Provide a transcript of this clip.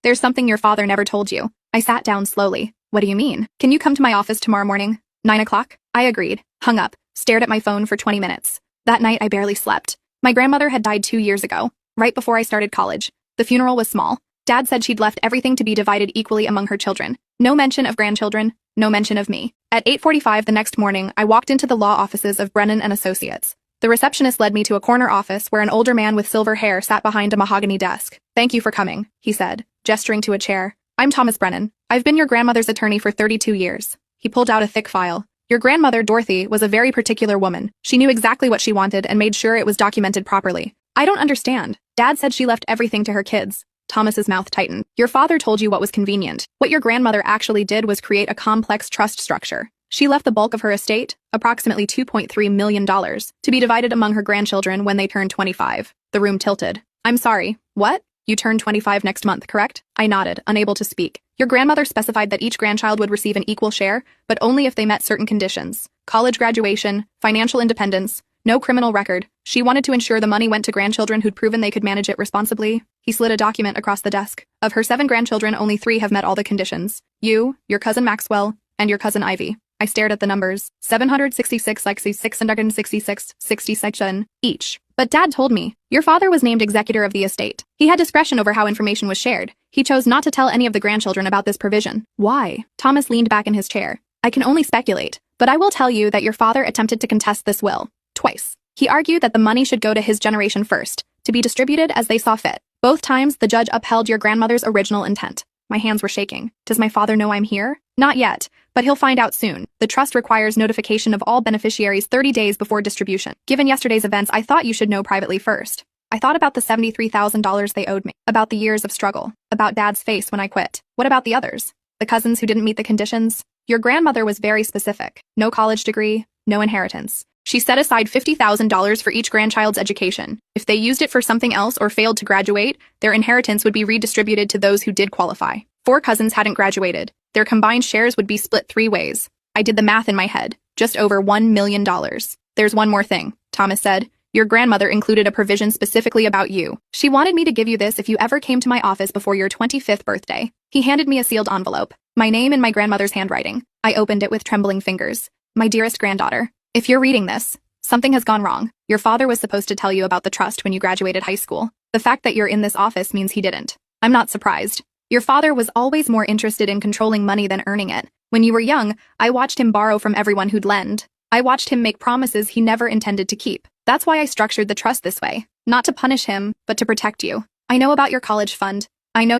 There's something your father never told you. I sat down slowly. What do you mean? Can you come to my office tomorrow morning? 9 o'clock? I agreed, hung up, stared at my phone for 20 minutes. That night I barely slept. My grandmother had died 2 years ago, right before I started college. The funeral was small. Dad said she'd left everything to be divided equally among her children. No mention of grandchildren, no mention of me. At 8:45 the next morning, I walked into the law offices of Brennan and Associates. The receptionist led me to a corner office where an older man with silver hair sat behind a mahogany desk. Thank you for coming, he said, gesturing to a chair. I'm Thomas Brennan. I've been your grandmother's attorney for 32 years. He pulled out a thick file. Your grandmother, Dorothy, was a very particular woman. She knew exactly what she wanted and made sure it was documented properly. I don't understand. Dad said she left everything to her kids. Thomas's mouth tightened. Your father told you what was convenient. What your grandmother actually did was create a complex trust structure. She left the bulk of her estate, approximately $2.3 million, to be divided among her grandchildren when they turned 25. The room tilted. I'm sorry, what? You turn 25 next month, correct? I nodded, unable to speak. Your grandmother specified that each grandchild would receive an equal share, but only if they met certain conditions. College graduation, financial independence, no criminal record. She wanted to ensure the money went to grandchildren who'd proven they could manage it responsibly. He slid a document across the desk. Of her 7 grandchildren, only 3 have met all the conditions. You, your cousin Maxwell, and your cousin Ivy. I stared at the numbers. 766 Lexi 666 67 each. But Dad told me, your father was named executor of the estate. He had discretion over how information was shared. He chose not to tell any of the grandchildren about this provision. Why? Thomas leaned back in his chair. I can only speculate, but I will tell you that your father attempted to contest this will. Twice. He argued that the money should go to his generation first, to be distributed as they saw fit. Both times, the judge upheld your grandmother's original intent. My hands were shaking. Does my father know I'm here? Not yet, but he'll find out soon. The trust requires notification of all beneficiaries 30 days before distribution. Given yesterday's events, I thought you should know privately first. I thought about the $73,000 they owed me, about the years of struggle, about Dad's face when I quit. What about the others? The cousins who didn't meet the conditions? Your grandmother was very specific. No college degree, no inheritance. She set aside $50,000 for each grandchild's education. If they used it for something else or failed to graduate, their inheritance would be redistributed to those who did qualify. 4 cousins hadn't graduated. Their combined shares would be split 3 ways. I did the math in my head. Just over $1 million. There's one more thing, Thomas said. Your grandmother included a provision specifically about you. She wanted me to give you this if you ever came to my office before your 25th birthday. He handed me a sealed envelope. My name in my grandmother's handwriting. I opened it with trembling fingers. My dearest granddaughter, if you're reading this, something has gone wrong. Your father was supposed to tell you about the trust when you graduated high school. The fact that you're in this office means he didn't. I'm not surprised. Your father was always more interested in controlling money than earning it. When you were young, I watched him borrow from everyone who'd lend. I watched him make promises he never intended to keep. That's why I structured the trust this way. Not to punish him, but to protect you. I know about your college fund. I know